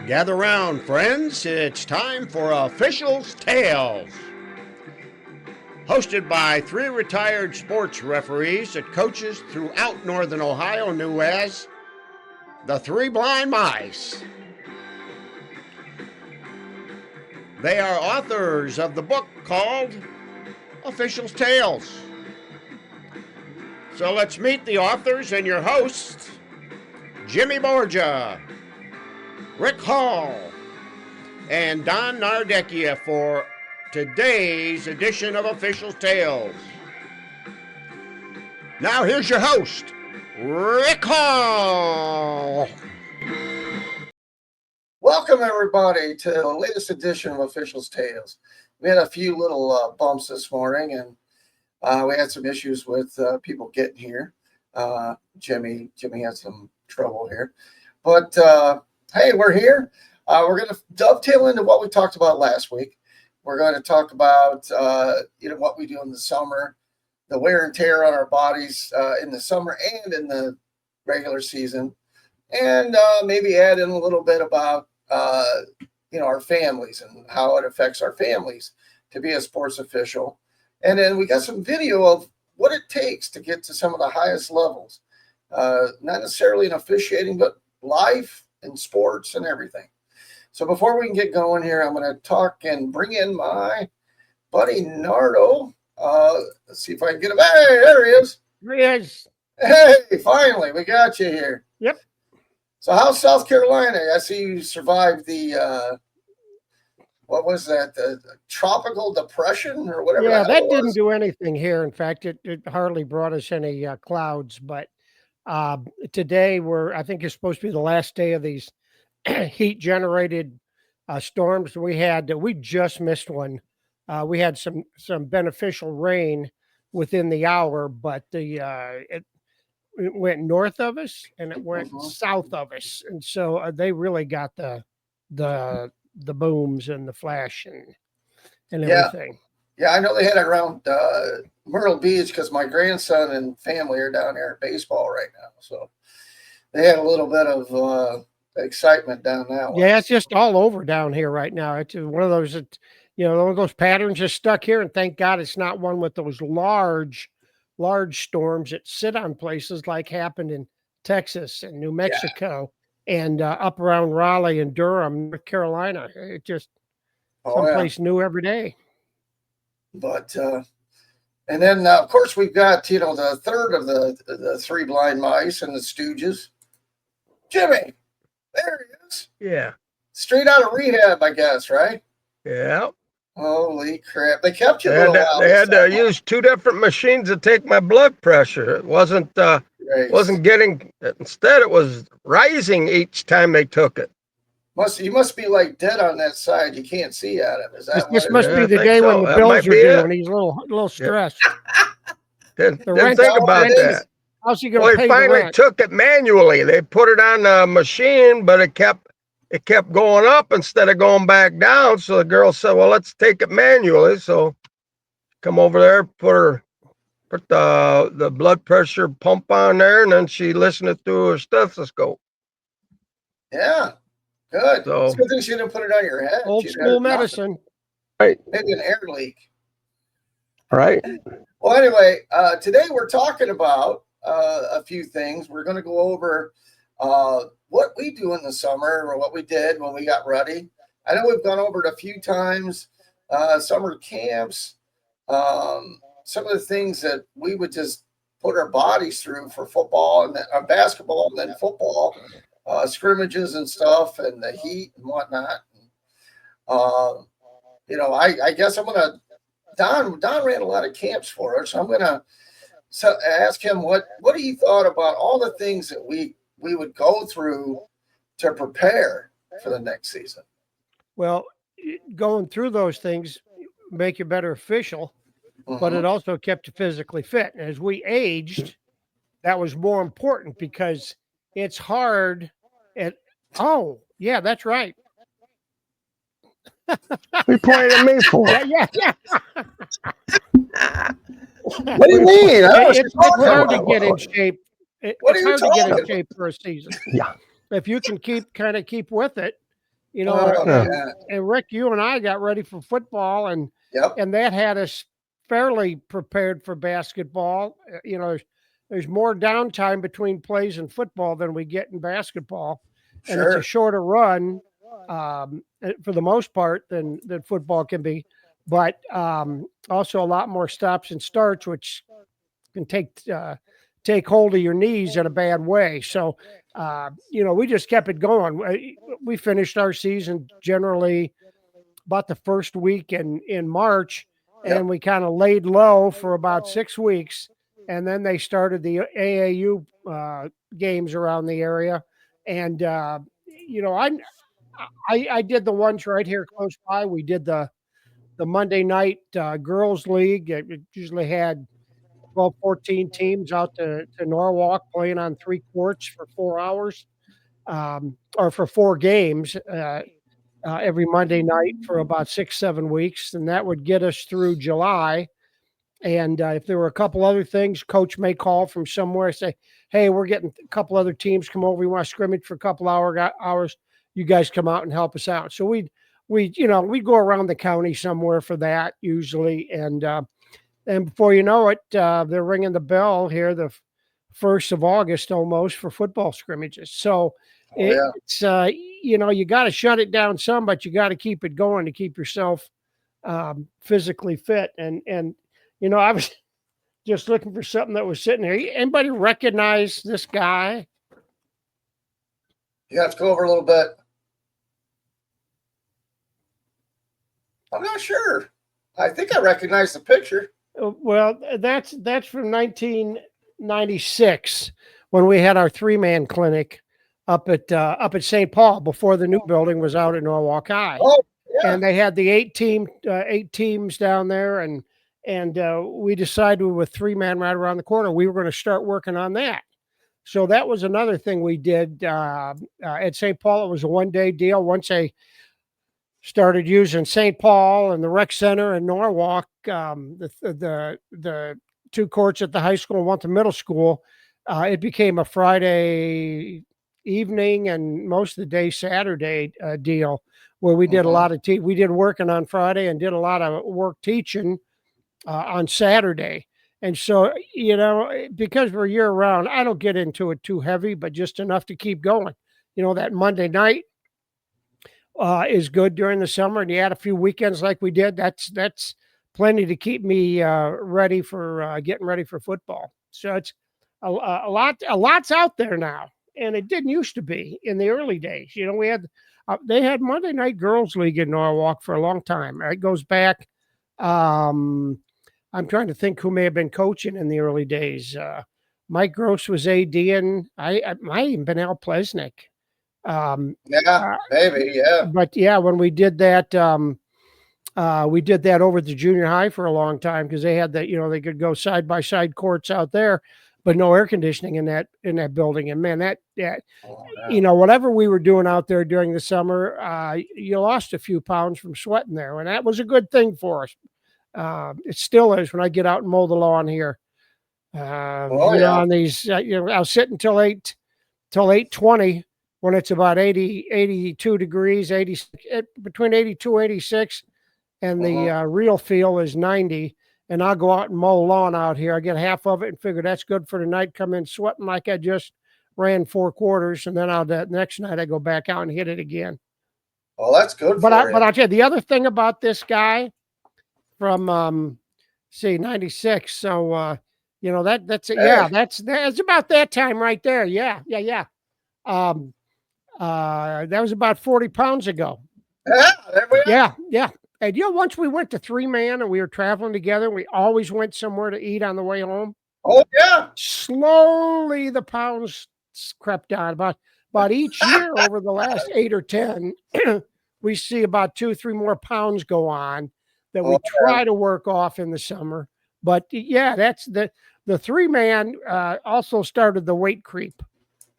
Gather round, friends. It's time for Officials' Tales. Hosted by three retired sports referees that coaches throughout Northern Ohio knew as the Three Blind Mice. They are authors of the book called Officials' Tales. So let's meet the authors and your hosts, Jimmy Borgia, Rick Hall, and Don Nardecchia for today's edition of Officials' Tales. Now here's your host, Rick Hall. Welcome everybody to the latest edition of Officials' Tales. We had a few little bumps this morning, and we had some issues with people getting here. Jimmy had some trouble here, but hey, we're here. We're going to dovetail into what we talked about last week. We're going to talk about what we do in the summer, the wear and tear on our bodies in the summer and in the regular season, and maybe add in a little bit about our families and how it affects our families to be a sports official. And then we got some video of what it takes to get to some of the highest levels, not necessarily in officiating, but life and sports and everything. So before we can get going here, I'm going to talk and bring in my buddy Nardo. Let's see if I can get him. Hey, there he is. There he is. Hey, finally, we got you here. Yep. So how's South Carolina? I see you survived the, what was that, the tropical depression or whatever? Yeah, that didn't do anything here. In fact, it hardly brought us any clouds. But today I think it's supposed to be the last day of these heat-generated storms. We just missed one. We had some beneficial rain within the hour, but it went north of us and it went south of us, and so they really got the booms and the flash and everything. Yeah, I know they had it around Myrtle Beach because my grandson and family are down there at baseball right now, so they had a little bit of excitement down that way. Yeah, it's just all over down here right now. It's one of those that, one of those patterns just stuck here, and thank God it's not one with those large storms that sit on places like happened in Texas and New Mexico and up around Raleigh and Durham, North Carolina. It just someplace new every day. But and then of course we've got the third of the Three Blind Mice and the Stooges, Jimmy. There he is. Yeah. Straight out of rehab, I guess, right? Yeah. Holy crap. They kept you They had to use two different machines to take my blood pressure. It wasn't getting, instead it was rising each time they took it. You must be like dead on that side. You can't see at it. Is that this must be the day when the bills are due and he's a little stressed. Didn't think about that. How's he going to pay they finally took it manually. They put it on the machine, but it kept going up instead of going back down. So the girl said, well, let's take it manually. So come over there, put the blood pressure pump on there, and then she listened it through her stethoscope. Yeah, good. So, it's good thing she didn't put it on your head. Old school medicine. Right. Maybe an air leak. Right. Well, anyway, today we're talking about a few things. We're going to go over what we do in the summer or what we did when we got ready. I know we've gone over it a few times, summer camps, some of the things that we would just put our bodies through for football and then basketball and then football, scrimmages and stuff and the heat and whatnot. I guess I'm going to, Don ran a lot of camps for us. So I'm going to ask him what he thought about all the things that we would go through to prepare for the next season. Well, going through those things make you better official, but it also kept you physically fit. And as we aged, that was more important because it's hard oh, yeah, that's right. You pointed at me for? Yeah. What do you mean? It's hard to get in shape. It's hard to get in shape for a season. Yeah. If you can keep with it, You know, Oh, Yeah. and Rick, you and I got ready for football, and Yep. that had us fairly prepared for basketball. You know, there's more downtime between plays in football than we get in basketball, and it's a Sure. shorter run for the most part than football can be, but also a lot more stops and starts, which can take hold of your knees in a bad way. So, you know, we just kept it going. We finished our season generally about the first week in March, Yep. and we kind of laid low for about 6 weeks, and then they started the AAU games around the area, and you know, I did the ones right here close by. We did the Monday night girls league. It usually had 12, 14 teams out to Norwalk playing on 3 courts for 4 hours, or for 4 games. Every Monday night for about 6, 7 weeks, and that would get us through July. And if there were a couple other things, coach may call from somewhere, say, "Hey, we're getting a couple other teams come over. We want to scrimmage for a couple hours. You guys come out and help us out." So we'd go around the county somewhere for that usually, and before you know it, they're ringing the bell here the 1st of August almost for football scrimmages. So Oh, yeah. it's you know, you got to shut it down some, but you got to keep it going to keep yourself physically fit. And you know, I was just looking for something that was sitting there. Anybody recognize this guy? You have to go over a little bit. I'm not sure. I think I recognize the picture. Well, that's from 1996 when we had our 3-man clinic up at St. Paul before the new building was out at Norwalk High. Oh, yeah. And they had the 8 teams down there, and we decided with 3-man right around the corner, we were going to start working on that. So that was another thing we did at St. Paul. It was a 1-day deal. Once they started using St. Paul and the rec center in Norwalk, the 2 courts at the high school and 1 at the middle school, it became a Friday evening and most of the day Saturday deal, where we did a lot of we did working on Friday and did a lot of work teaching on Saturday. And so, you know, because we're year round, I don't get into it too heavy, but just enough to keep going. You know, that Monday night is good during the summer, and you add a few weekends like we did. That's plenty to keep me ready for getting ready for football. So it's a lot's out there now, and it didn't used to be in the early days. You know, we had they had Monday Night Girls League in Norwalk for a long time. It goes back. I'm trying to think who may have been coaching in the early days. Mike Gross was AD, and I might even been Al Plesnick. Yeah, maybe. Yeah. But yeah, when we did that over at the junior high for a long time, because they had that, you know, they could go side by side courts out there, but no air conditioning in that building. And man, that you know, whatever we were doing out there during the summer, you lost a few pounds from sweating there, and that was a good thing for us. It still is when I get out and mow the lawn here. You know, on these, you know, I'll sit until 8:20 when it's about 82 degrees, between 82, 86, and the real feel is 90. And I'll go out and mow lawn out here. I get half of it and figure that's good for the night. Come in sweating like I just ran 4 quarters, and then the next night I go back out and hit it again. Well, that's good. But I'll tell you the other thing about this guy from 96. So you know, that's it. Yeah, that's about that time right there. Yeah. That was about 40 pounds ago. Yeah, there we are. Yeah. And you know, once we went to 3-man and we were traveling together, we always went somewhere to eat on the way home. Oh yeah. Slowly the pounds crept down. About each year over the last 8 or 10, we see about 2 or 3 more pounds go on that we try to work off in the summer. But yeah, that's the 3-man also started the weight creep.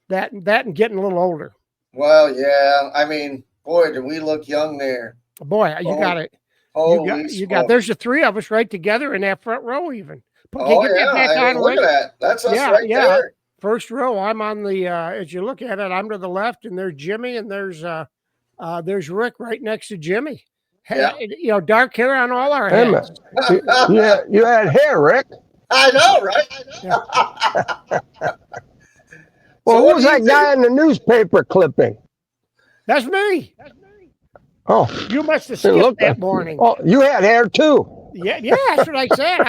That and getting a little older. Well, yeah. I mean, boy, did we look young there. Boy, you got it. You got. There's the 3 of us right together in that front row, even. Oh yeah, I mean, look at that. That's us right there. First row. I'm on the. As you look at it, I'm to the left, and there's Jimmy, and there's there's Rick right next to Jimmy. Yeah. You know, dark hair on all our Wait a heads. minute. You had hair, Rick. I know, right? Well, So who what was do you that guy think? in the newspaper clipping? That's me. Oh, You must have didn't skipped look that like. morning. Oh, you had hair too. Yeah, that's what I said.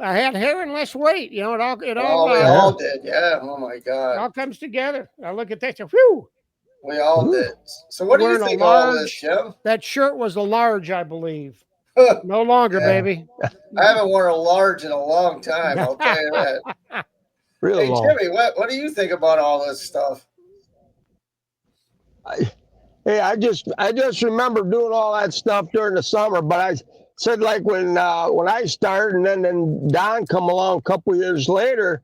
I had hair and less weight. You know, Oh, we all did. Yeah. Oh my it God. all comes together. I look at that. So, whew. We all Ooh. did. So what do you Wearing a think of all this, large. Jim? That shirt was a large, I believe. I No longer, Yeah. baby. haven't worn a large in a long time. I'll tell you that. Real Hey, long. Jimmy, what do you think about all this stuff? Hey, I just remember doing all that stuff during the summer, but I said like when I started, and then Don come along a couple years later,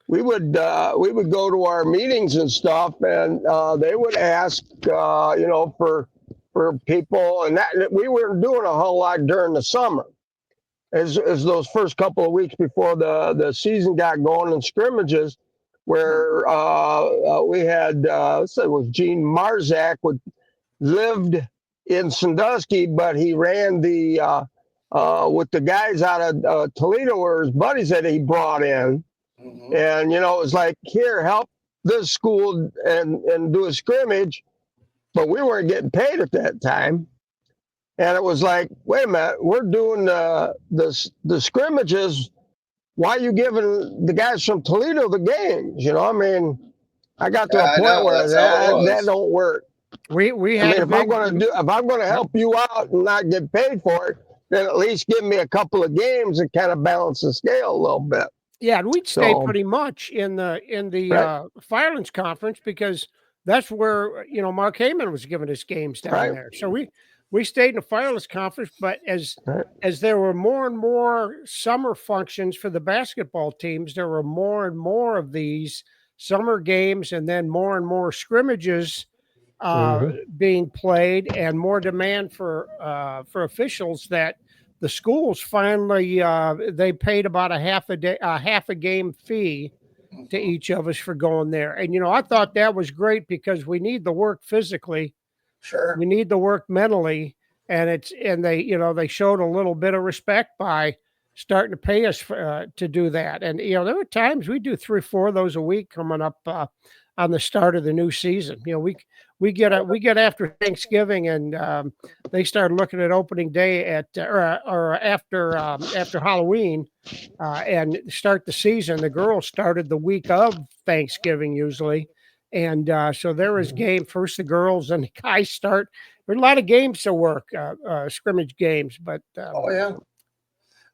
we would go to our meetings and stuff, and they would ask you know for people, and that we weren't doing a whole lot during the summer. As those first couple of weeks before the season got going in scrimmages, where we had it was Gene Marzak lived in Sandusky, but he ran the with the guys out of Toledo, or his buddies that he brought in, Mm-hmm. and you know it was like, here, help this school and do a scrimmage, but we weren't getting paid at that time. And it was like, wait a minute, we're doing the scrimmages. Why are you giving the guys from Toledo the games? You know, I mean, I got to Yeah, a I point know. where That's how it that was. don't work. We I had mean, a if I'm big. going to help you out and not get paid for it, then at least give me a couple of games and kind of balance the scale a little bit. Yeah, and we'd stay So pretty much in the right, Firelands Conference because that's where you know Mark Heyman was giving us games down right, there. So we stayed in the Firelands Conference, but right. as there were more and more summer functions for the basketball teams, there were more and more of these summer games, and then more and more scrimmages Mhm. being played, and more demand for officials that the schools finally they paid about a half a game fee to Mhm. each of us for going there. And you know, I thought that was great because we need the work physically, Sure. we need the work mentally, and they you know they showed a little bit of respect by starting to pay us to do that. And you know, there were times we do 3 or 4 of those a week coming up on the start of the new season. You know, we get after Thanksgiving, and they started looking at opening day at or after Halloween, and start the season. The girls started the week of Thanksgiving usually, and so there was game first. The girls and the guys start. There's a lot of games to work, scrimmage games, but Oh yeah.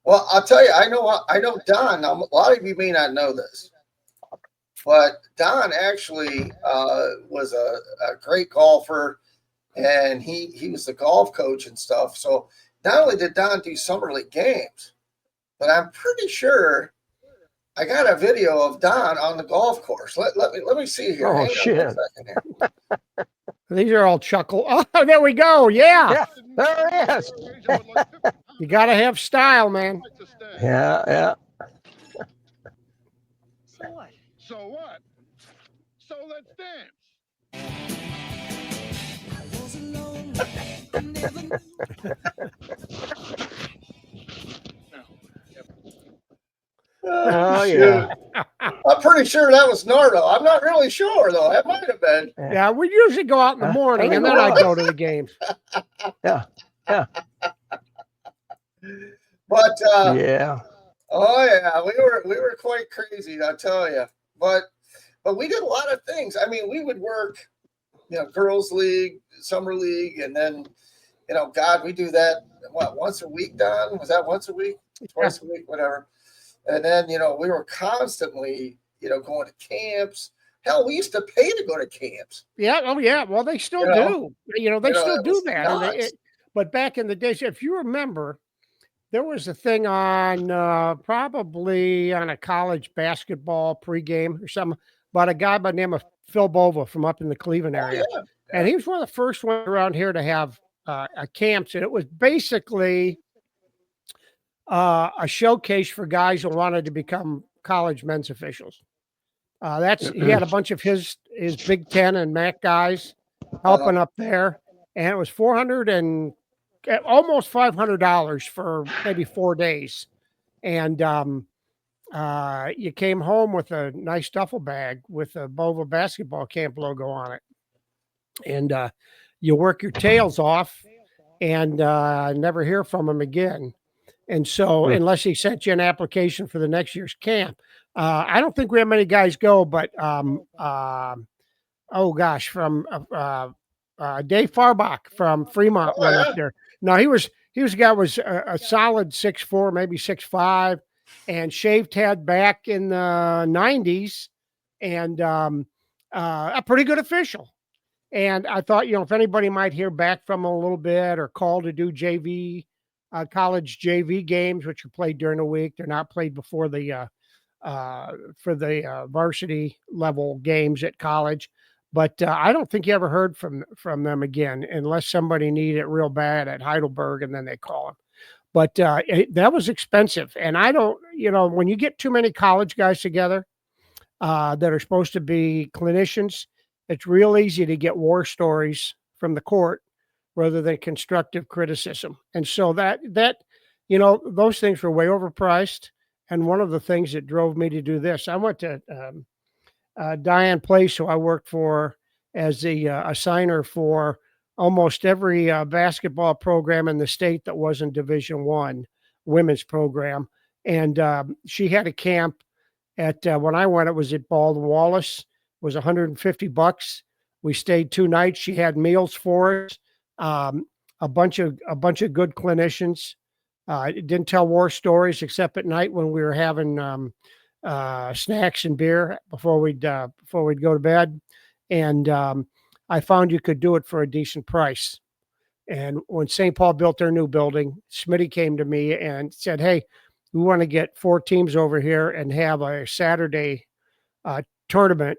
Well, I'll tell you, I know Don. Now, a lot of you may not know this, but Don actually was a great golfer, and he was the golf coach and stuff. So not only did Don do summer league games, but I'm pretty sure I got a video of Don on the golf course. Let me see here. Oh Hang on one shit! second here. these are all chuckle. Oh, there we go. Yeah, Yeah, there it is. you got to have style, man. Yeah, yeah. So what? So what? So let's dance. Oh Shoot. yeah. I'm pretty sure that was Nardo. I'm not really sure though. It might have been. Yeah, we usually go out in the I morning, think and it then I was. go to the games. Yeah, yeah, But yeah. oh yeah, we were quite crazy, I tell you. But we did a lot of things. I mean, we would work, you know, girls' league, summer league, and then, you know, God, we do that what once a week, Don? Was that once a week, twice a week, whatever? And then, you know, we were constantly, you know, going to camps. Hell, we used to pay to go to camps. Yeah. Oh, yeah. Well, they still You know, do. You know, they still it do was that. nuts. But back in the days, if you remember, there was a thing on probably on a college basketball pregame or something about a guy by the name of Phil Bova from up in the Cleveland Oh area, yeah, and he was one of the first ones around here to have a camps, and it was basically a showcase for guys who wanted to become college men's officials. He had a bunch of his Big Ten and MAC guys helping up there, and it was almost $500 for maybe 4 days. And you came home with a nice duffel bag with a Bova basketball camp logo on it, and you work your tails off and never hear from them again. And so, unless he sent you an application for the next year's camp, I don't think we have many guys go. But oh gosh, from Dave Farbach from Fremont Oh, went up yeah. there. No, he was a guy was a solid 6'4", maybe 6'5", and shaved head back in the 90s, and a pretty good official. And I thought, if anybody might hear back from him a little bit or call to do JV, college JV games, which are played during the week, they're not played before the for the varsity level games at college. But I don't think you ever heard from them again, unless somebody needed it real bad at Heidelberg, and then they call him. But that was expensive, and I don't, when you get too many college guys together that are supposed to be clinicians, it's real easy to get war stories from the court rather than constructive criticism. And so that those things were way overpriced. And one of the things that drove me to do this, I went to Diane Place, who I worked for as the assigner for almost every basketball program in the state that wasn't Division I women's program. And she had a camp at when I went, it was at Baldwin Wallace. It was $150. We stayed 2 nights. She had meals for us, a bunch of good clinicians. Didn't tell war stories except at night when we were having snacks and beer before we'd go to bed. And I found you could do it for a decent price. And when St. Paul built their new building, Smitty came to me and said, "Hey, we want to get 4 teams over here and have a Saturday tournament.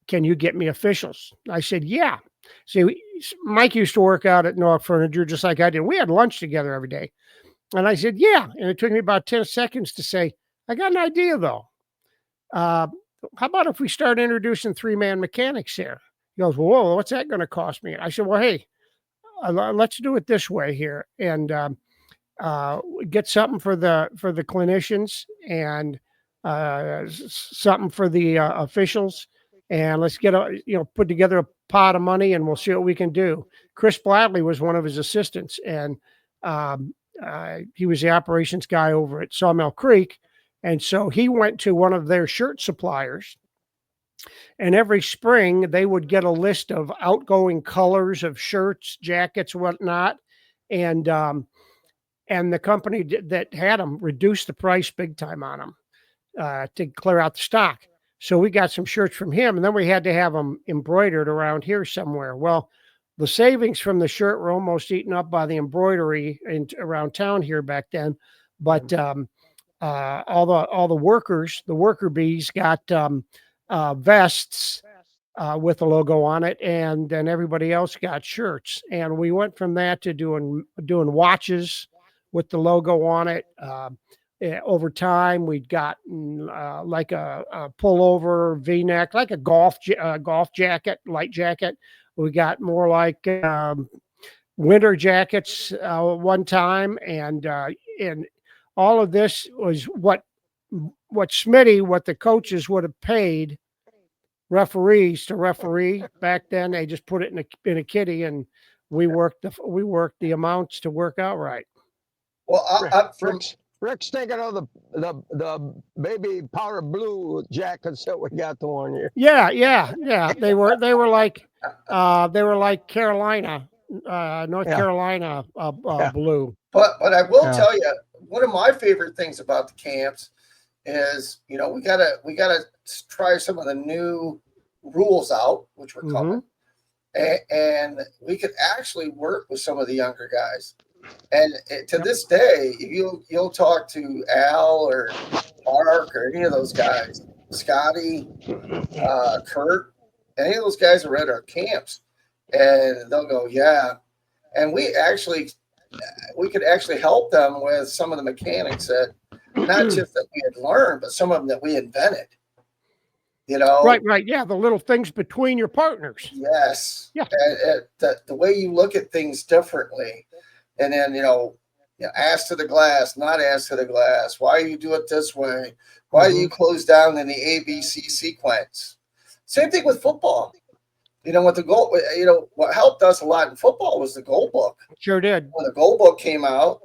Can you get me officials?" I said, "Yeah." See, Mike used to work out at North Furniture just like I did. We had lunch together every day. And I said, "Yeah." And it took me about 10 seconds to say, "I got an idea though. How about if we start introducing 3-man mechanics here?" He goes, "Whoa, what's that going to cost me?" I said, "Well, hey, let's do it this way here, and get something for the clinicians, and something for the officials, and let's get put together a pot of money, and we'll see what we can do." Chris Bradley was one of his assistants, and he was the operations guy over at Sawmill Creek, and so he went to one of their shirt suppliers. And every spring, they would get a list of outgoing colors of shirts, jackets, whatnot. And the company that had them reduced the price big time on them to clear out the stock. So we got some shirts from him, and then we had to have them embroidered around here somewhere. Well, the savings from the shirt were almost eaten up by the embroidery around town here back then. But all the workers, the worker bees, got vests with the logo on it, and then everybody else got shirts. And we went from that to doing watches with the logo on it. Over time, we'd gotten like a pullover V-neck, like a golf jacket, light jacket. We got more like winter jackets one time, and all of this was what the coaches would have paid referees to referee back then. They just put it in a kitty, and we worked the amounts to work out right. Well, Rick's thinking of the baby powder blue jackets that we got the one year. Yeah. They were like Carolina, North Carolina blue. But I will tell you, one of my favorite things about the camps is, we gotta try some of the new rules out, which were coming, and we could actually work with some of the younger guys. And to this day, you'll talk to Al or Mark or any of those guys, Scotty, Kurt, any of those guys are at our camps, and they'll go, "Yeah," and we could actually help them with some of the mechanics that not just that we had learned, but some of them that we invented. You know, Right. Yeah, the little things between your partners. yes, Yeah. the way you look at things differently, and then ass to the glass, not ass to the glass. Why do you do it this way? Why do you close down in the ABC sequence? Same thing with football. What the goal, what helped us a lot in football was the goal book. Sure did. When the goal book came out,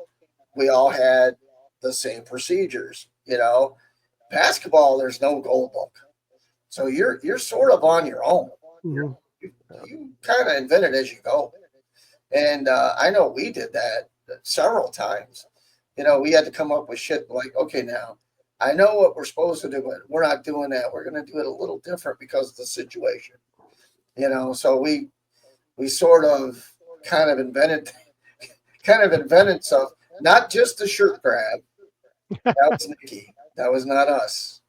we all had the same procedures. Basketball, there's no goal book, so you're sort of on your own. Mhm. You kind of invent it as you go, and I know we did that several times. We had to come up with shit like, okay, now I know what we're supposed to do, but we're not doing that. We're going to do it a little different because of the situation. So we sort of kind of invented stuff. Not just the shirt grab. That was Nikki. That was not us.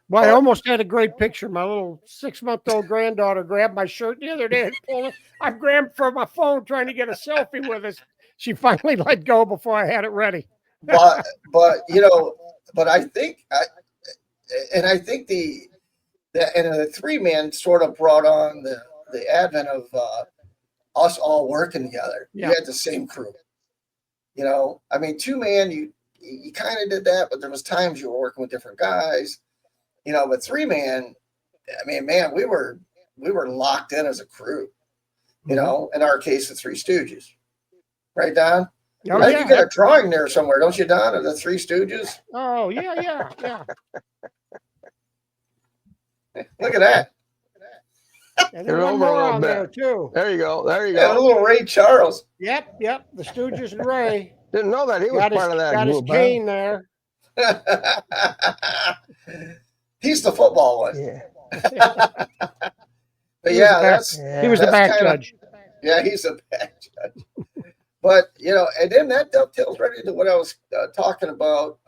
Well, I almost had a great picture. My little 6-month-old granddaughter grabbed my shirt the other day and pulled it. I grabbed for my phone trying to get a selfie with us. She finally let go before I had it ready. But I think the 3-man sort of brought on the advent of us all working together. Yeah. You had the same crew. 2-man, you kind of did that, but there was times you were working with different guys. But 3-man, man, we were locked in as a crew. In our case, the Three Stooges, right, Don? Oh, I think yeah. you got a drawing there somewhere, don't you, Don, of the Three Stooges? Oh, yeah. Look at that. And Get there's one over a more little on bit. there, too. There you go. There you And a go. little Ray Charles. Yep. The Stooges and Ray. Didn't know that he was Got his, part of that got his group. Huh? cane there. He's the football one. Yeah. But yeah, He was the that's back kinda- judge. Yeah, he's a back judge. But and then that dovetails right into what I was talking about.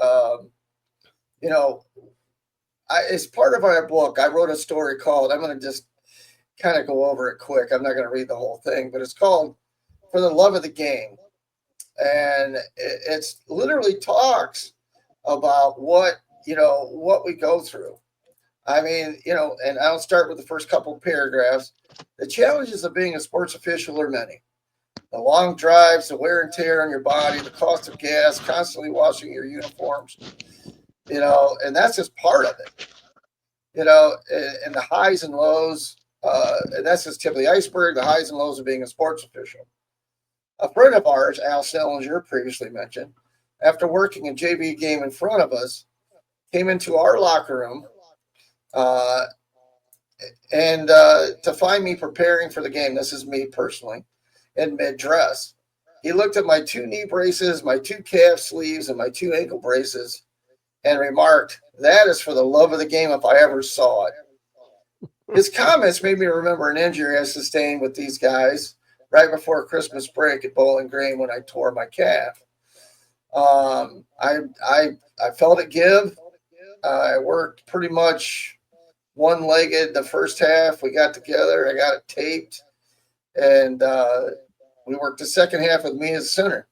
As part of our book, I wrote a story called. I'm going to just kind of go over it quick. I'm not going to read the whole thing, but it's called "For the Love of the Game," and it's literally talks about what we go through. And I'll start with the first couple of paragraphs. The challenges of being a sports official are many. The long drives, the wear and tear on your body, the cost of gas, constantly washing your uniforms, and that's just part of it, and the highs and lows, and that's just tip of the iceberg, the highs and lows of being a sports official. A friend of ours, Al Sellinger, previously mentioned, after working a JV game in front of us, came into our locker room and to find me preparing for the game. This is me personally, in mid-dress. He looked at my 2 knee braces, my 2 calf sleeves, and my 2 ankle braces and remarked, "That is for the love of the game if I ever saw it." His comments made me remember an injury I sustained with these guys right before Christmas break at Bowling Green when I tore my calf. I felt it give. I worked pretty much one-legged the first half. We got together. I got it taped. And we worked the second half with me as center.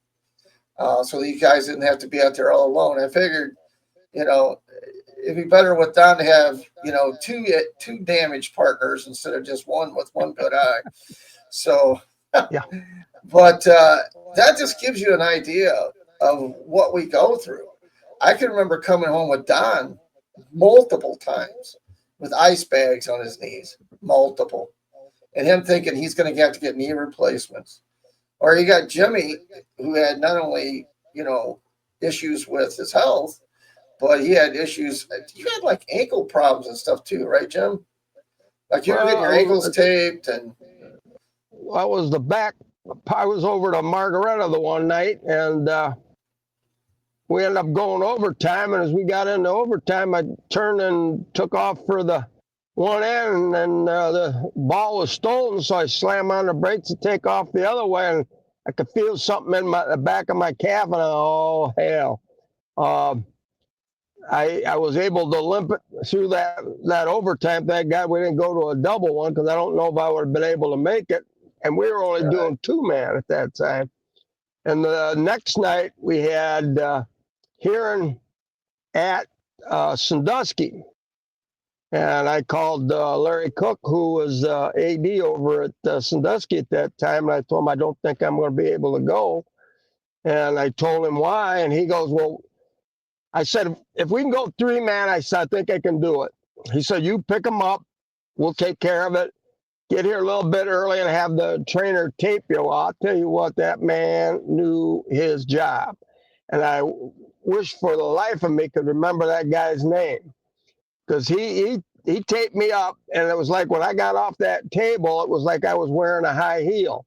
So these guys didn't have to be out there all alone. I figured, it'd be better with Don to have, two damaged partners instead of just one with one good eye. So, Yeah. But that just gives you an idea of what we go through. I can remember coming home with Don multiple times with ice bags on his knees, multiple, and him thinking he's going to have to get knee replacements. Or you got Jimmy, who had not only, issues with his health, but he had issues. You had like ankle problems and stuff too, right, Jim? Like you were getting your ankles taped and. I was the back. I was over to Margaretta the one night, and we ended up going overtime. And as we got into overtime, I turned and took off for the one end, and the ball was stolen. So I slammed on the brakes to take off the other way, and I could feel something in the back of my calf, and oh hell! I was able to limp it through that overtime. Thank God we didn't go to a double one, because I don't know if I would have been able to make it. And we were only doing 2-man at that time. And the next night we had hearing at Sandusky. And I called Larry Cook, who was AD over at Sandusky at that time, and I told him I don't think I'm going to be able to go. And I told him why, and he goes, well, I said, if we can go 3-man, I said, I think I can do it. He said, you pick them up, we'll take care of it. Get here a little bit early and have the trainer tape you. Well, I'll tell you what, that man knew his job. And I wish for the life of me could remember that guy's name, because he taped me up, and it was like when I got off that table, it was like I was wearing a high heel.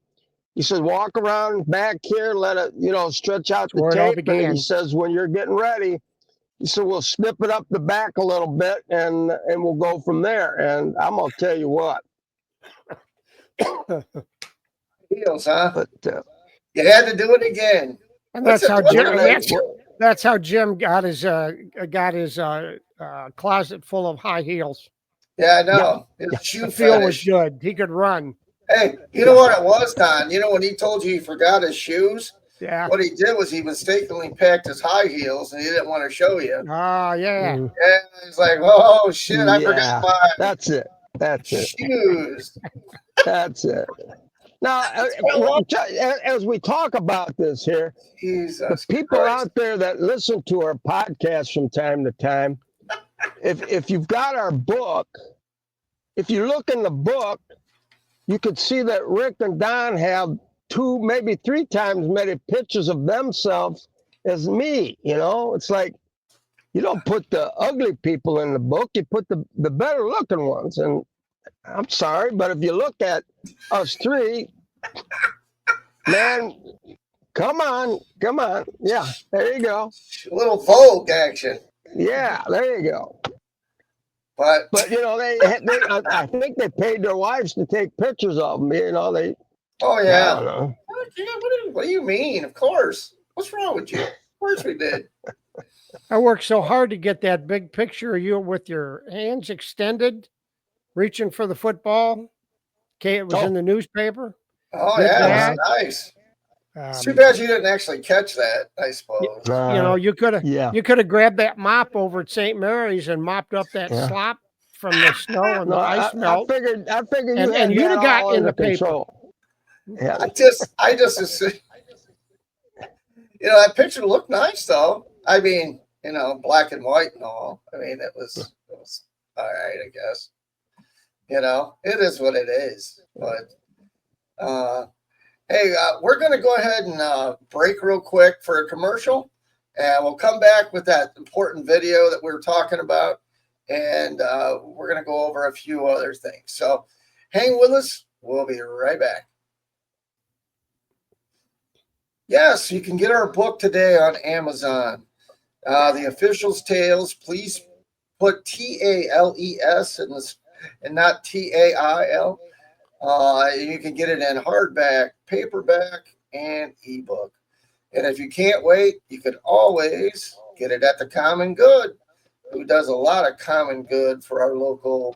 He said, walk around back here, let it, stretch out That's the where it all tape. And he began. says, when you're getting ready, he said, we'll snip it up the back a little bit, and we'll go from there. And I'm going to tell you what. Heels, huh? But You had to do it again. And What's that's how it- what's Jim. it- That's how Jim got his closet full of high heels. Yeah, I know. His shoe The feel was fetish. good. He could run. Hey, you know what it was, Don? You know when he told you he forgot his shoes? Yeah. What he did was he mistakenly packed his high heels and he didn't want to show you. Ah, yeah. And he's like, oh shit, I yeah, forgot my that's it. That's it. shoes. That's it. Now, as we talk about this here, the Jesus people Christ. out there that listen to our podcast from time to time, if you've got our book, if you look in the book, you could see that Rick and Don have 2, maybe 3 times many pictures of themselves as me. It's like you don't put the ugly people in the book, you put the better looking ones. And I'm sorry, but if you look at us 3, man, come on. Yeah, there you go. A little Vogue action. Yeah, there you go. But I think they paid their wives to take pictures of them. They. oh I yeah. don't know. What do you mean? Of course. What's wrong with you? Of course we did. I worked so hard to get that big picture of you with your hands extended, reaching for the football. Okay, it was in the newspaper. Oh Did yeah, that. that's nice. It's too bad you didn't actually catch that, I suppose. You could have Yeah. you could have grabbed that mop over at St. Mary's and mopped up that Yeah. slop from the snow and No, the ice melt. I figured you And had you'd that have got all in under the paper. control. Yeah. I just assume, that picture looked nice though. I mean, black and white and all. I mean, it was all right, I guess. It is what it is. But hey, we're gonna go ahead and break real quick for a commercial, and we'll come back with that important video that we were talking about, and we're gonna go over a few other things. So hang with us. We'll be right back. Yes, you can get our book today on Amazon. The Official's Tales. Please put TALES in this and not TAIL. You can get it in hardback, paperback, and ebook. And if you can't wait, you can always get it at the Common Good, who does a lot of common good for our local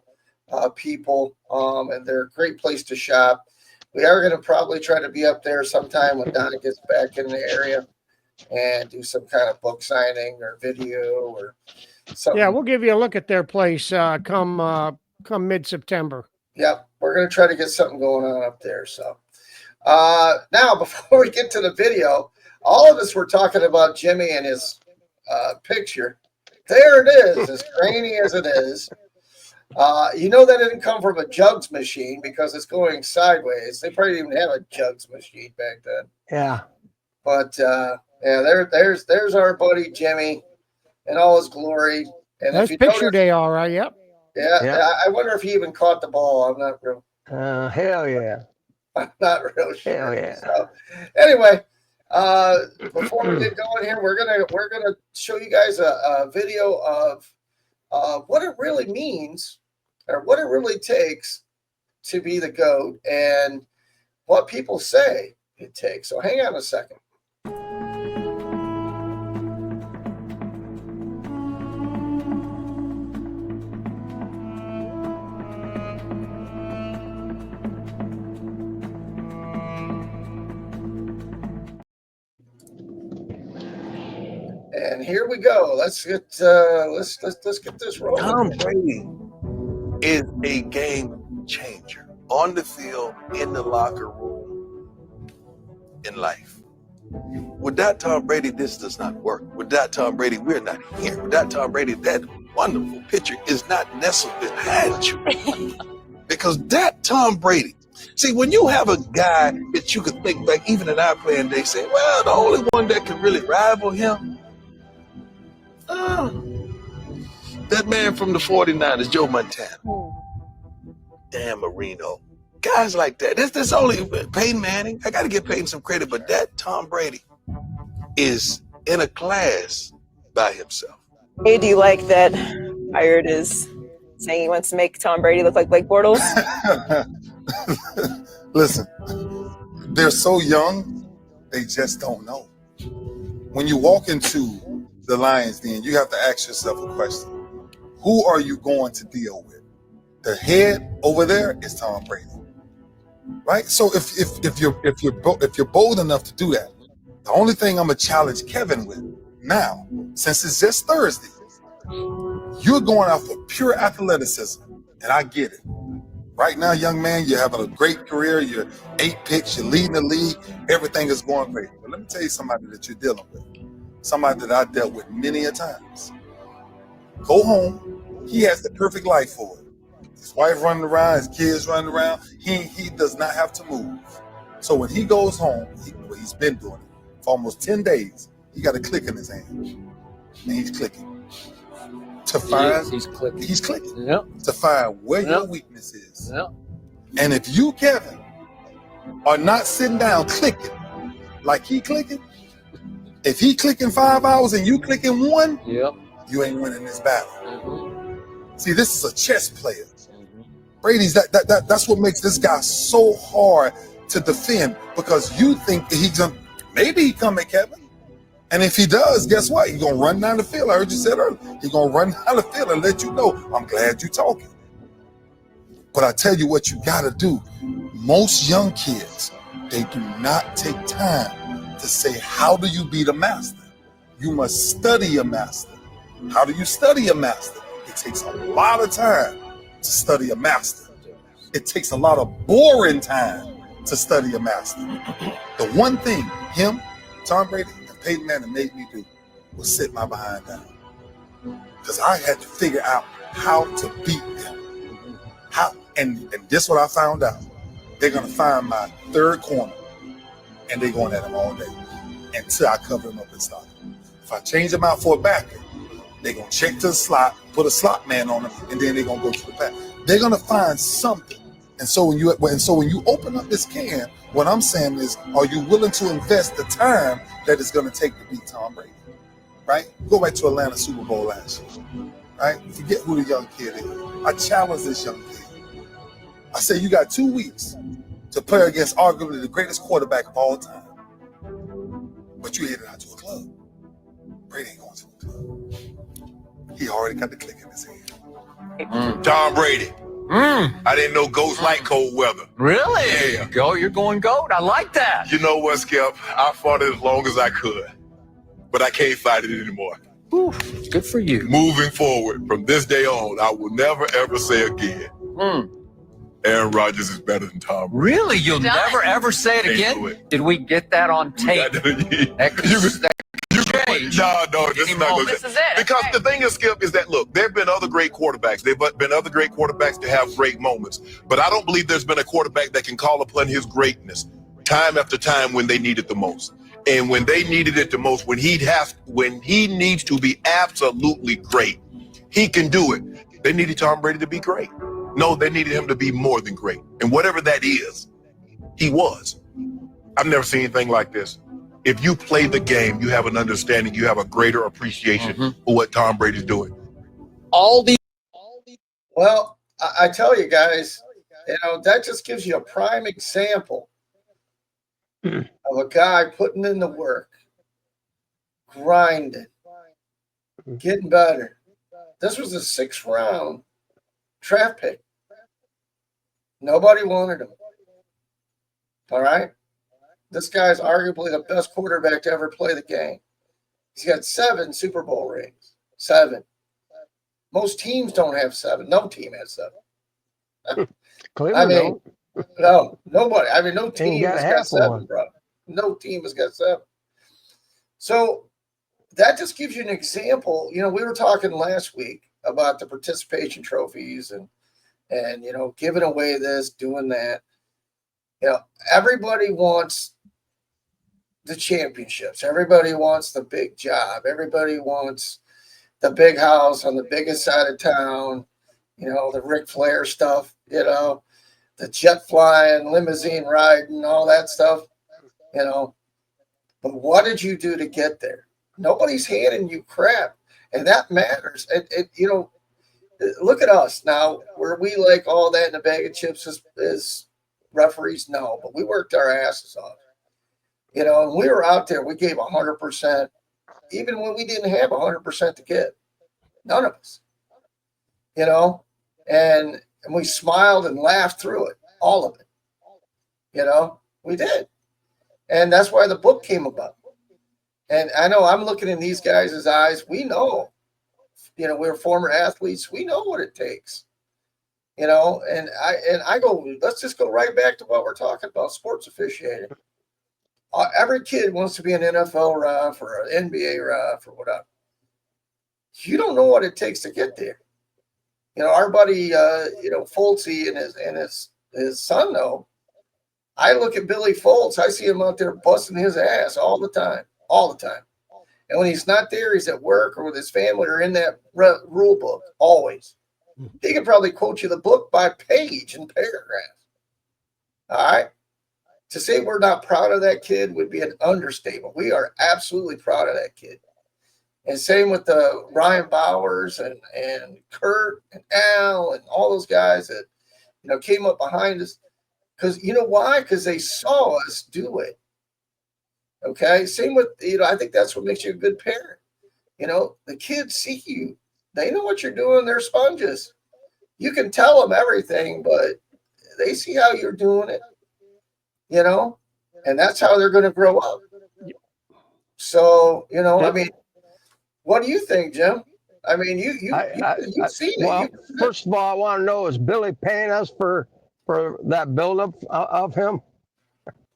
people. And they're a great place to shop. We are going to probably try to be up there sometime when Donna gets back in the area and do some kind of book signing or video or something. Yeah, we'll give you a look at their place come mid-September. Yep, we're going to try to get something going on up there. So now, before we get to the video, all of us were talking about Jimmy and his picture. There it is, as grainy as it is. That didn't come from a jugs machine because it's going sideways. They probably didn't even have a jugs machine back then. Yeah. But there's our buddy Jimmy in all his glory. And That's picture day, all right. Yep. Yeah, I wonder if he even caught the ball. I'm not real. Hell yeah. I'm not real sure. Hell yeah. So, anyway, before we get going here, we're gonna show you guys a video of what it really means or what it really takes to be the GOAT and what people say it takes. So hang on a second. And here we go. Let's get this rolling. Tom Brady is a game changer on the field, in the locker room, in life. Without Tom Brady, this does not work. Without Tom Brady, we're not here. Without Tom Brady, that wonderful picture is not nestled behind you. Because that Tom Brady, see, when you have a guy that you could think back, even in our playing day, say, well, the only one that can really rival him, that man from the 49ers, Joe Montana, Dan Marino, guys like that. That's only Peyton Manning. I got to give Peyton some credit, but that Tom Brady is in a class by himself. Hey, do you like that Hired is saying he wants to make Tom Brady look like Blake Bortles? Listen, they're so young, they just don't know. When you walk into the Lions Den, you have to ask yourself a question. Who are you going to deal with? The head over there is Tom Brady, right? So if you're bold enough to do that, the only thing I'm gonna challenge Kevin with now, since it's just Thursday, you're going out for pure athleticism, and I get it. Right now, young man, you're having a great career. You're 8 picks. You're leading the league. Everything is going great. But let me tell you somebody that you're dealing with. Somebody that I dealt with many a times. Go home. He has the perfect life for it. His wife running around. His kids running around. He does not have to move. So when he goes home, he's been doing it for almost 10 days. He got a click in his hand. And he's clicking. To find, he's clicking. Yep. To find where Yep. your weakness is. Yep. And if you, Kevin, are not sitting down clicking like he clicking, if he clicking 5 hours and you clicking 1, Yep. you ain't winning this battle. Mm-hmm. See, this is a chess player. Mm-hmm. Brady's that's what makes this guy so hard to defend, because you think that he's gonna, maybe he come at Kevin. And if he does, guess what? He's gonna run down the field. I heard you said earlier. He's gonna run down the field and let you know, I'm glad you're talking. But I tell you what you gotta do. Most young kids, they do not take time to say, how do you beat a master? You must study a master. How do you study a master? It takes a lot of time to study a master. It takes a lot of boring time to study a master. The one thing him, Tom Brady, and Peyton Manning made me do was sit my behind down. Because I had to figure out how to beat them. How, and this what I found out. They're gonna find my third corner and they're going at him all day until I cover him up and stop him. If I change him out for a backer, they're gonna check to the slot, put a slot man on him, and then they're gonna go to the back. They're gonna find something. And so when you open up this can, what I'm saying is, are you willing to invest the time that it's gonna take to beat Tom Brady? Right? Go back to Atlanta Super Bowl last year. Right? Forget who the young kid is. I challenge this young kid. I say you got 2 weeks to play against arguably the greatest quarterback of all time. But you headed out to a club. Brady ain't going to a club. He already got the click in his hand. Tom Brady. I didn't know goats like cold weather. Really? Yeah. Go, you're going goat. I like that. You know what, Skip? I fought it as long as I could, but I can't fight it anymore. Whew, good for you. Moving forward, from this day on, I will never ever say again, Aaron Rodgers is better than Tom Brady. Really? You'll never ever say it Can't do again? it. Did we get that on tape? That change. No, this is not going This to is it. Because Okay. the thing is, Skip, is that, look, there have been other great quarterbacks. There have been other great quarterbacks to have great moments. But I don't believe there's been a quarterback that can call upon his greatness time after time when they need it the most. And when they needed it the most, when he needs to be absolutely great, he can do it. They needed Tom Brady to be great. No, they needed him to be more than great. And whatever that is, he was. I've never seen anything like this. If you play the game, you have an understanding, you have a greater appreciation for what Tom Brady's doing. Well, I tell you guys, that just gives you a prime example of a guy putting in the work, grinding, getting better. This was a 6th round draft pick. Nobody wanted him. All right? This guy's arguably the best quarterback to ever play the game. He's got 7 Super Bowl rings. 7. Most teams don't have 7. No team has 7. Cleveland mean, don't. no, nobody. I mean, no Ain't team got has half got of 7, one. bro. No team has got 7. So that just gives you an example. You know, we were talking last week about the participation trophies and you know, giving away this, doing that. You know, everybody wants the championships. Everybody wants the big job. Everybody wants the big house on the biggest side of town. You know, the Ric Flair stuff. You know, the jet flying, limousine riding, all that stuff. You know, but what did you do to get there? Nobody's handing you crap, and that matters. You know, look at us now. Were we like all that in a bag of chips as referees? No, but we worked our asses off. You know, and we were out there. We gave 100%, even when we didn't have 100% to give. None of us. You know, and we smiled and laughed through it, all of it. You know, we did, and that's why the book came about. And I know I'm looking in these guys' eyes. We know, you know, we're former athletes. We know what it takes, you know. And I go, let's just go right back to what we're talking about: sports officiating. Every kid wants to be an NFL ref or an NBA ref or whatever. You don't know what it takes to get there. You know, our buddy, you know, Foltzy and his son though. I look at Billy Foltz. I see him out there busting his ass all the time. And when he's not there, he's at work or with his family or in that rule book, always. He could probably quote you the book by page and paragraph. All right. To say we're not proud of that kid would be an understatement. We are absolutely proud of that kid. And same with the Ryan Bowers and Kurt and Al and all those guys that, you know, came up behind us. Because you know why? Because they saw us do it. Okay. Same with, you know, I think that's what makes you a good parent. You know, the kids see you. They know what you're doing. They're sponges. You can tell them everything, but they see how you're doing it, you know, and that's how they're going to grow up. So, you know, I mean, what do you think, Jim? I mean, you've seen it. Well, first of all, I want to know, is Billy paying us for that buildup of him?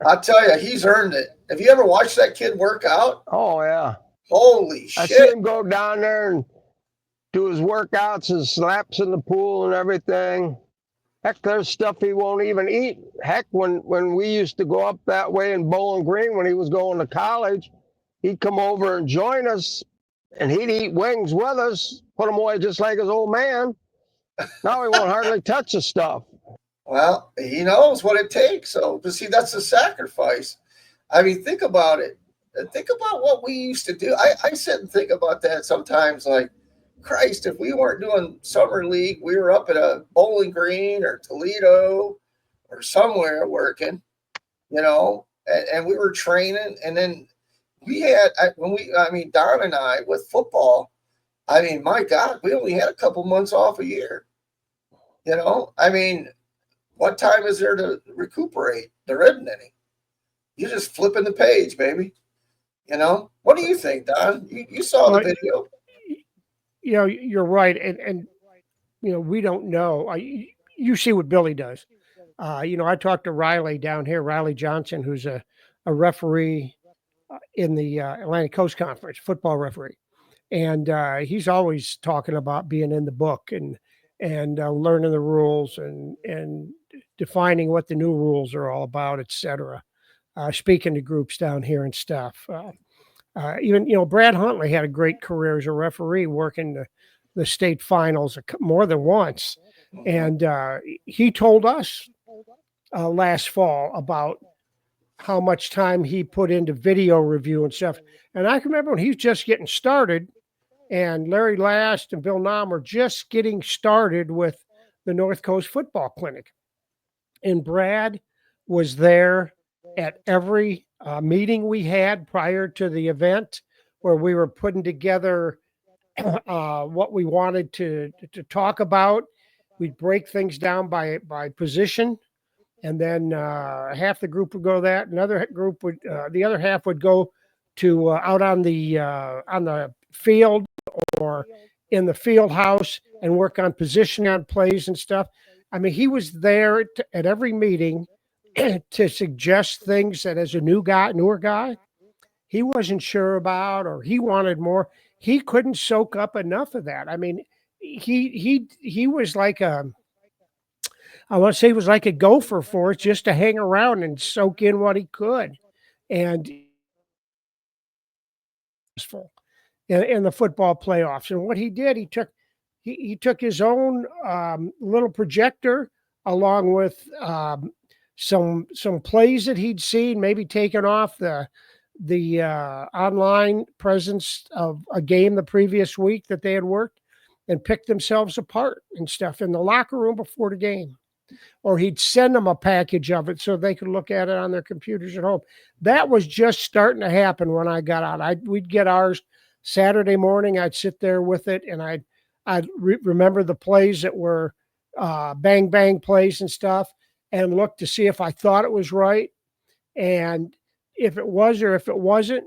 I'll tell you, he's earned it. Have you ever watched that kid work out? Oh, yeah. Holy shit. I see him go down there and do his workouts, his slaps in the pool and everything. Heck, there's stuff he won't even eat. Heck, when we used to go up that way in Bowling Green when he was going to college, he'd come over and join us, and he'd eat wings with us, put them away just like his old man. Now he won't hardly touch the stuff. Well, he knows what it takes. So, but see, that's a sacrifice. I mean, think about it. Think about what we used to do. I sit and think about that sometimes, like, Christ, if we weren't doing summer league, we were up at a Bowling Green or Toledo or somewhere working, you know, and we were training. And then we had, Don and I with football, I mean, my God, we only had a couple months off a year, you know, I mean, what time is there to recuperate? There isn't any. You're just flipping the page, baby. You know, what do you think, Don? You saw the video. You know, you're right. And you know, we don't know. You see what Billy does. You know, I talked to Riley down here, Riley Johnson, who's a referee in the Atlantic Coast Conference, football referee. And he's always talking about being in the book and learning the rules and defining what the new rules are all about, et cetera. Speaking to groups down here and stuff. Even, you know, Brad Huntley had a great career as a referee working the state finals more than once. And he told us last fall about how much time he put into video review and stuff. And I can remember when he was just getting started, and Larry Last and Bill Nam were just getting started with the North Coast Football Clinic. And Brad was there at every meeting we had prior to the event where we were putting together what we wanted to talk about. We'd break things down by position, and then half the group would go that. Another group would, the other half would go to out on the field or in the field house and work on positioning on plays and stuff. I mean, he was there at every meeting to suggest things that as a newer guy, he wasn't sure about, or he wanted more. He couldn't soak up enough of that. I mean, he was like I want to say he was like a gopher for us, just to hang around and soak in what he could. And in the football playoffs. And what he did, he took his own little projector along with some plays that he'd seen, maybe taken off the online presence of a game the previous week that they had worked, and picked themselves apart and stuff in the locker room before the game. Or he'd send them a package of it so they could look at it on their computers at home. That was just starting to happen when I got out. We'd get ours Saturday morning. I'd sit there with it, and I'd remember the plays that were bang bang plays and stuff, and look to see if I thought it was right, and if it was or if it wasn't.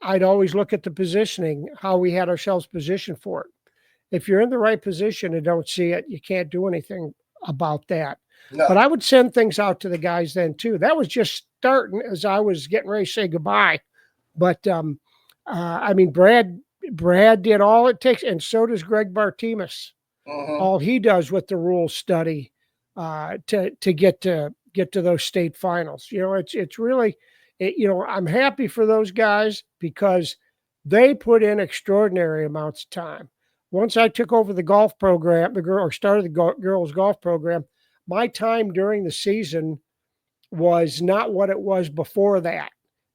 I'd always look at the positioning, how we had ourselves positioned for it. If you're in the right position and don't see it, you can't do anything about that. No. But I would send things out to the guys then too. That was just starting as I was getting ready to say goodbye. But I mean, Brad did all it takes, and so does Greg Bartimus. All he does with the rules study to get to those state finals. You know, it's really, you know, I'm happy for those guys because they put in extraordinary amounts of time. Once I took over the golf program, started the girls golf program, my time during the season was not what it was before that.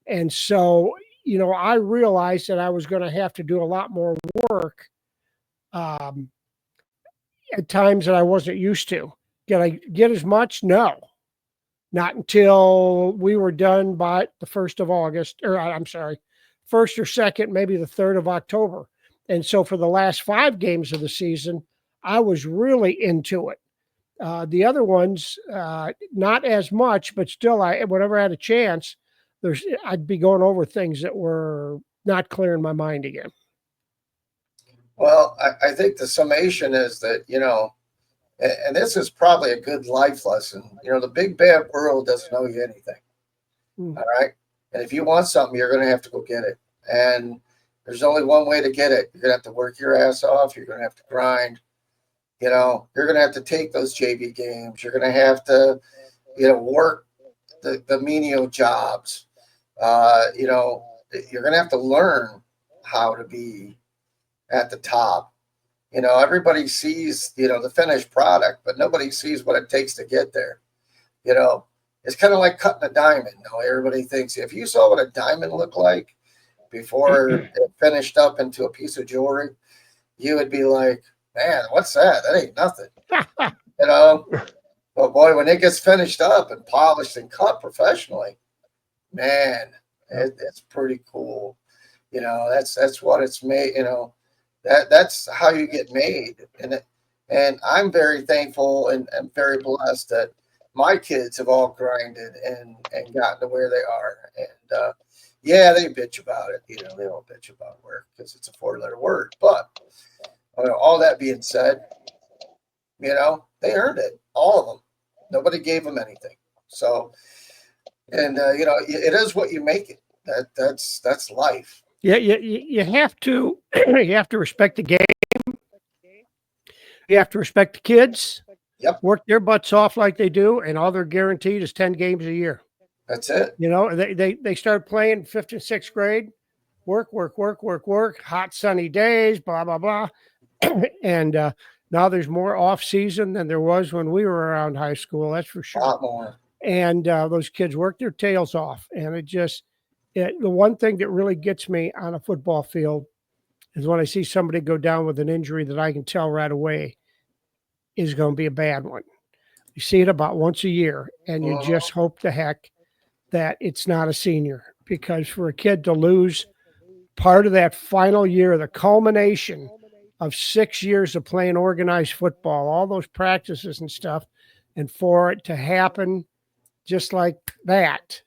And so, you know, I realized that I was going to have to do a lot more work at times that I wasn't used to. Did I get as much? No. Not until we were done by the 1st of August, or I'm sorry, 1st or 2nd, maybe the 3rd of October. And so for the last 5 games of the season, I was really into it. The other ones, not as much, but still, whenever I had a chance, I'd be going over things that were not clear in my mind again. Well, I think the summation is that, you know, and this is probably a good life lesson. You know, the big bad world doesn't owe you anything. All right. And if you want something, you're going to have to go get it. And there's only one way to get it. You're going to have to work your ass off. You're going to have to grind. You know, you're going to have to take those JV games. You're going to have to, you know, work the menial jobs. You know, you're going to have to learn how to be at the top. You know, everybody sees, you know, the finished product, but nobody sees what it takes to get there. You know, it's kind of like cutting a diamond. You know, everybody thinks if you saw what a diamond looked like before it finished up into a piece of jewelry, you would be like, man, what's that? That ain't nothing. You know, but boy, when it gets finished up and polished and cut professionally, man, it's pretty cool. You know, that's what it's made, you know. That's how you get made. And I'm very thankful and very blessed that my kids have all grinded and gotten to where they are. And yeah, they bitch about it. You know, they don't bitch about work because it's a 4-letter word. But all that being said, you know, they earned it. All of them. Nobody gave them anything. So, and you know, it is what you make it. That's life. Yeah, you have to you have to respect the game. You have to respect the kids. Yep. Work their butts off like they do, and all they're guaranteed is 10 games a year. That's it. You know, they start playing 5th and 6th grade. Work. Hot sunny days. Blah blah blah. And now there's more off season than there was when we were around high school. That's for sure. A lot more. And those kids work their tails off, and the one thing that really gets me on a football field is when I see somebody go down with an injury that I can tell right away is going to be a bad one. You see it about once a year, and you just hope to heck that it's not a senior, because for a kid to lose part of that final year, the culmination of 6 years of playing organized football, all those practices and stuff, and for it to happen just like that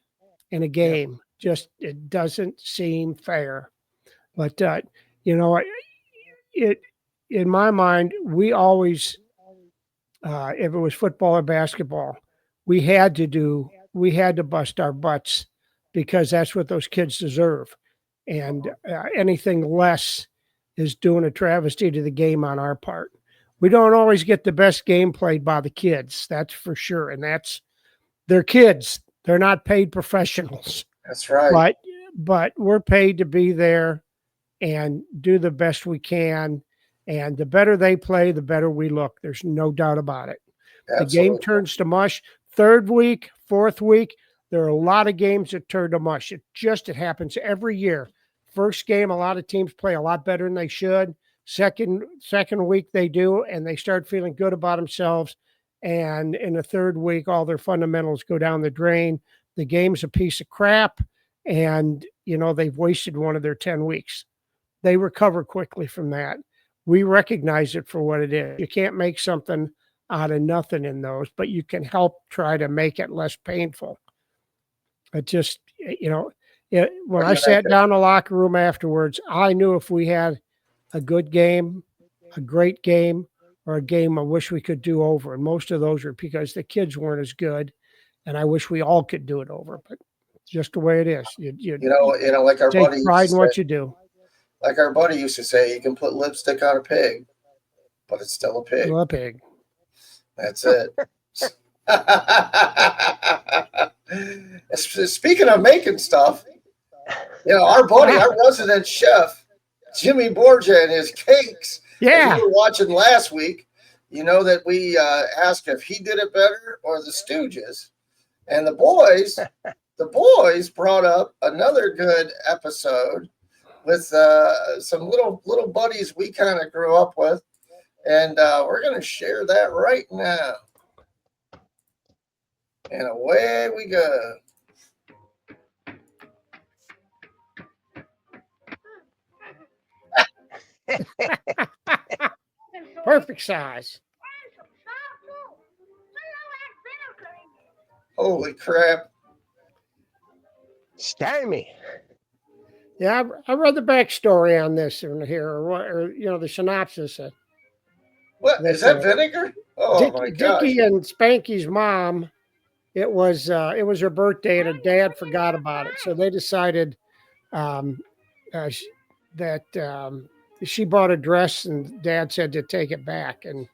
in a game, just it doesn't seem fair. But you know, it in my mind, we always if it was football or basketball, we had to bust our butts because that's what those kids deserve. And anything less is doing a travesty to the game on our part. We don't always get the best game played by the kids, that's for sure. And they're kids. They're not paid professionals. That's right. But we're paid to be there and do the best we can. And the better they play, the better we look. There's no doubt about it. Absolutely. The game turns to mush. Third week, fourth week, there are a lot of games that turn to mush. It happens every year. First game, a lot of teams play a lot better than they should. Second week they do, and they start feeling good about themselves. And in the third week, all their fundamentals go down the drain. The game's a piece of crap, and they've wasted one of their 10 weeks. They recover quickly from that. We recognize it for what it is. You can't make something out of nothing in those, but you can help try to make it less painful. It just, when I sat down in the locker room afterwards, I knew if we had a good game, a great game, or a game I wish we could do over. And most of those are because the kids weren't as good. And I wish we all could do it over, but it's just the way it is. You like our take buddy pride in what you do. Like our buddy used to say, you can put lipstick on a pig, but it's still a pig. Still a pig. That's it. Speaking of making stuff, our buddy, our resident chef, Jimmy Borgia, and his cakes. Yeah. If you were watching last week, you know that we asked if he did it better or the Stooges. And the boys brought up another good episode with some little buddies we kind of grew up with. And we're going to share that right now. And away we go. Perfect size. Holy crap. Stymie. Yeah, I read the backstory on this in here, or the synopsis. What is that? Vinegar? Oh my gosh! Dickie and Spanky's mom. It was her birthday, and her dad forgot about it, so they decided that she bought a dress, and Dad said to take it back, and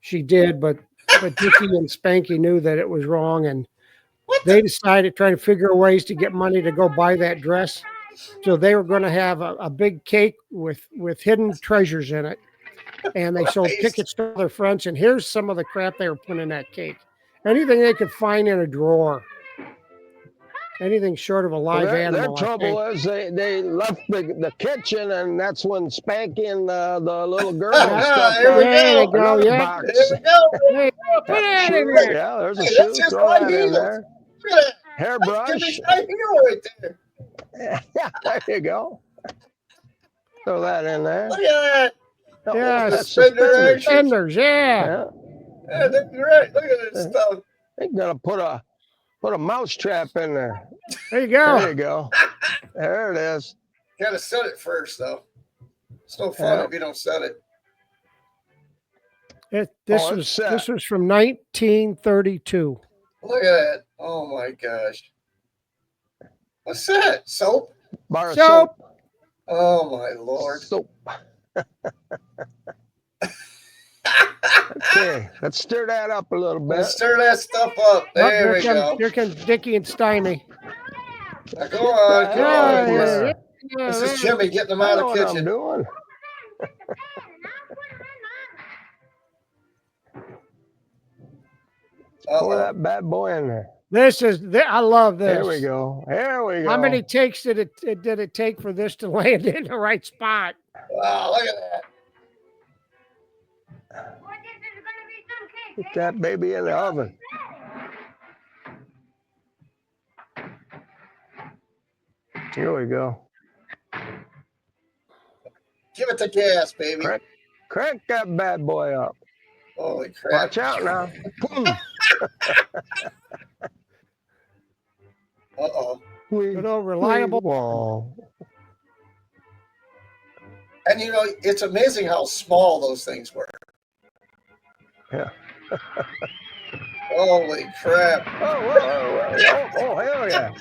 she did, but Dickie and Spanky knew that it was wrong, and they decided trying to figure ways to get money to go buy that dress. So they were going to have a big cake with hidden treasures in it. And they sold tickets to their friends. And here's some of the crap they were putting in that cake. Anything they could find in a drawer. Anything short of a live animal. Their trouble is they left the kitchen, and that's when Spanky and the little girl stuff. There we go. Yeah. Box. There we go. Hey, put that in there. Yeah, there's a Hey, shoe. that's just Throw my that in heels. there. Look at that. Hairbrush. Right there. Yeah, there you go. Throw that in there. Look at that. Yeah, that's suspenders. Suspenders, yeah. Yeah, that's right. Look at this stuff. They're gonna put a mouse trap in there. There you go. There you go. There it is. Gotta set it first, though. It's no fun if you don't set it. This was from 1932. Look at that. Oh my gosh. What's that? Soap? Bar of Soap. Oh my Lord. Soap. Okay, let's stir that up a little bit. Let's stir that stuff up. There we go. Here comes Dickie and Stymie. Now go on. Go on. Yeah. This is Jimmy getting them out of the kitchen. What I'm doing. Pour that bad boy in there. I love this. There we go. There we go. How many takes did it take for this to land in the right spot? Wow, look at that. Put that baby in the oven. Here we go. Give it the gas, baby. Crank that bad boy up. Holy crap. Watch out now. Uh-oh. Good old reliable. Wall. And it's amazing how small those things were. Yeah. Holy crap. Oh, hell yeah.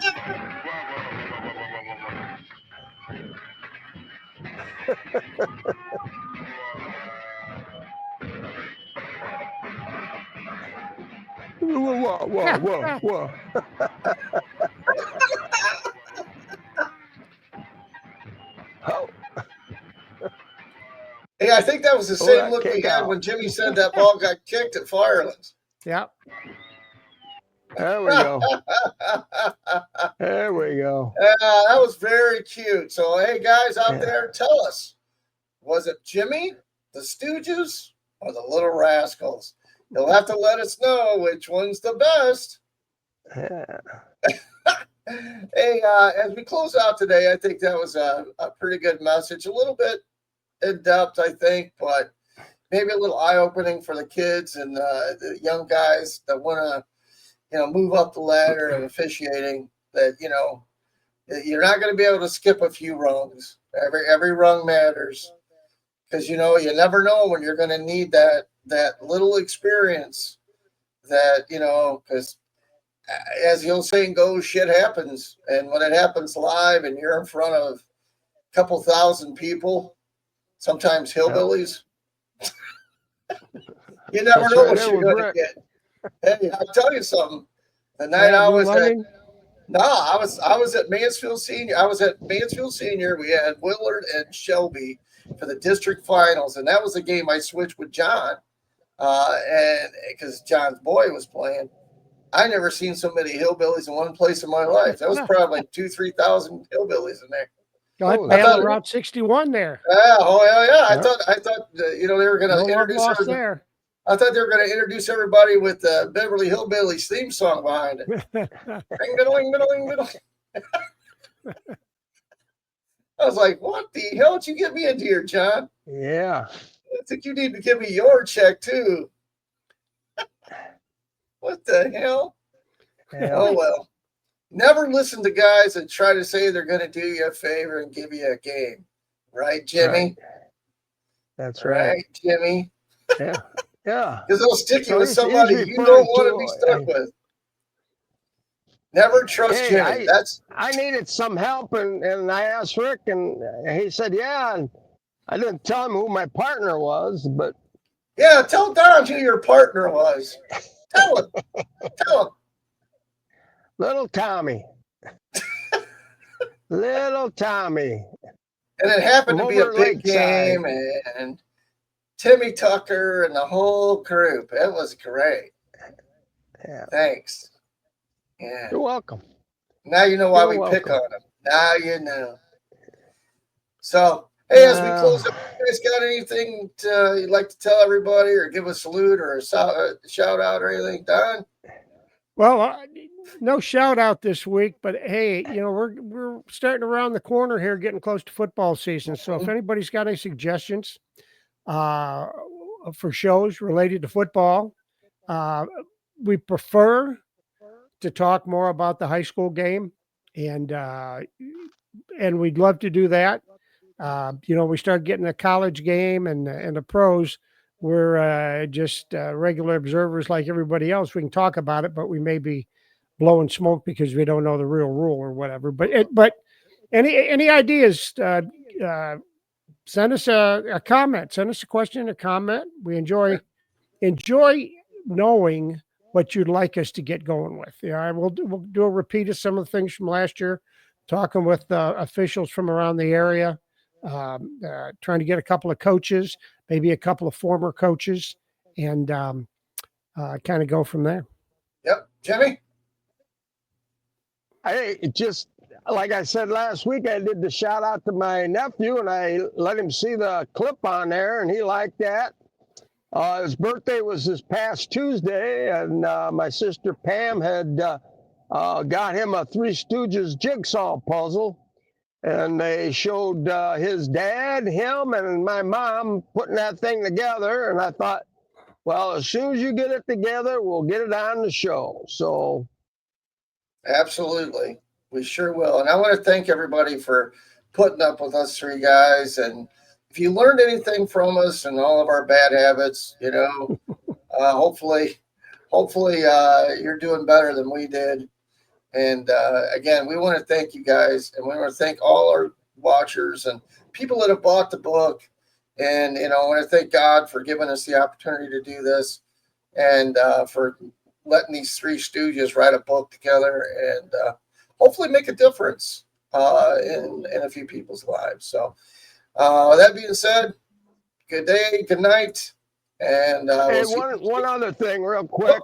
Whoa. Oh, Hey, I think that was the Oh, same that look we kick had out. when Jimmy said that ball got kicked at Firelands. Yeah. there we go. There we go. That was very cute. So, hey, guys out Yeah. there, tell us, was it Jimmy, the Stooges, or the Little Rascals? You'll have to let us know which one's the best. Yeah. Hey, as we close out today, I think that was a pretty good message. A little bit in depth, I think, but maybe a little eye-opening for the kids and the young guys that want to, move up the ladder of officiating. That you're not going to be able to skip a few rungs. Every rung matters, because you never know when you're going to need that little experience. That because as the old saying goes, shit happens, and when it happens live, and you're in front of a couple thousand people, sometimes hillbillies. You never That's know right what there you're with going to Rick. get. Hey, I'll tell you something. The night I was I was at Mansfield Senior. I was at Mansfield Senior. We had Willard and Shelby for the district finals, and that was the game I switched with John, and because John's boy was playing. I never seen so many hillbillies in one place in my life. That was probably like 2,000-3,000 hillbillies in there. Got Battle Route 61 there. Yeah, yeah. I thought they were going to introduce us there. I thought they were going to introduce everybody with the Beverly Hillbillies theme song behind it. I was like, what the hell did you get me into here, John? Yeah. I think you need to give me your check, too. What the hell? Yeah. Oh, well. Never listen to guys that try to say they're going to do you a favor and give you a game. Right, Jimmy? Right. That's right. Jimmy? Yeah. Yeah. Because they'll stick you with he's somebody you referring don't want to be to- stuck with. Never trust Jimmy. I needed some help, and I asked Rick, and he said, yeah. And I didn't tell him who my partner was, but yeah, tell Don who your partner was. Tell him. Tell him. Little Tommy. Little Tommy. And it happened to be a Over big Lakeside. game, and Timmy Tucker and the whole group. It was great. Yeah. Thanks. Yeah. You're welcome. Now you know why You're we pick welcome. on him. Now you know. So, hey, as we close up, you guys got anything you'd like to tell everybody, or give a salute or a shout out or anything, Don? Well, no shout out this week, but hey, we're starting around the corner here, getting close to football season. So if anybody's got any suggestions for shows related to football, we prefer to talk more about the high school game, and we'd love to do that. We start getting a college game and the pros. We're just regular observers like everybody else. We can talk about it, but we may be blowing smoke because we don't know the real rule or whatever. But any ideas? Send us a comment. Send us a question, a comment. We enjoy knowing what you'd like us to get going with. We'll do a repeat of some of the things from last year, talking with officials from around the area, trying to get a couple of coaches, maybe a couple of former coaches, and kind of go from there. Yep. Jimmy? Hey, just like I said last week, I did the shout out to my nephew, and I let him see the clip on there, and he liked that. His birthday was this past Tuesday, and my sister Pam had got him a Three Stooges jigsaw puzzle, and they showed his dad, him, and my mom putting that thing together, and I thought, well, as soon as you get it together, we'll get it on the show. So, absolutely, we sure will. And I want to thank everybody for putting up with us three guys. And if you learned anything from us and all of our bad habits, hopefully you're doing better than we did. And again, we want to thank you guys, and we want to thank all our watchers and people that have bought the book. And I want to thank God for giving us the opportunity to do this, and for letting these three stooges write a book together and hopefully make a difference in a few people's lives. So that being said, good day, good night, and Hey, we'll one other thing, real quick.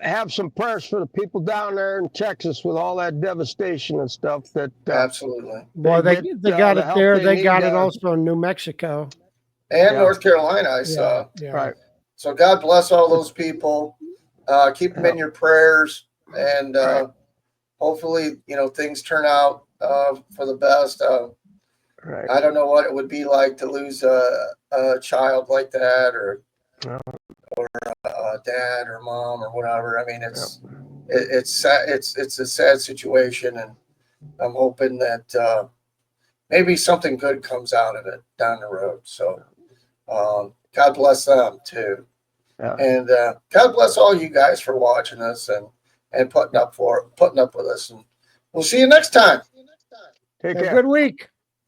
Have some prayers for the people down there in Texas with all that devastation and stuff. That absolutely. Well, they got the it help there. they They need, got it also in New Mexico. And Yeah. North Carolina, I saw. Yeah. Right. So God bless all those people. Keep them in your prayers, and Right. hopefully, things turn out for the best. Right. I don't know what it would be like to lose a child like that, or a dad or mom or whatever. I mean, it's sad. It's a sad situation, and I'm hoping that maybe something good comes out of it down the road. So God bless them too. Yeah. And God bless all you guys for watching us and putting up with us. And we'll see you next time. Take Have a care. good week.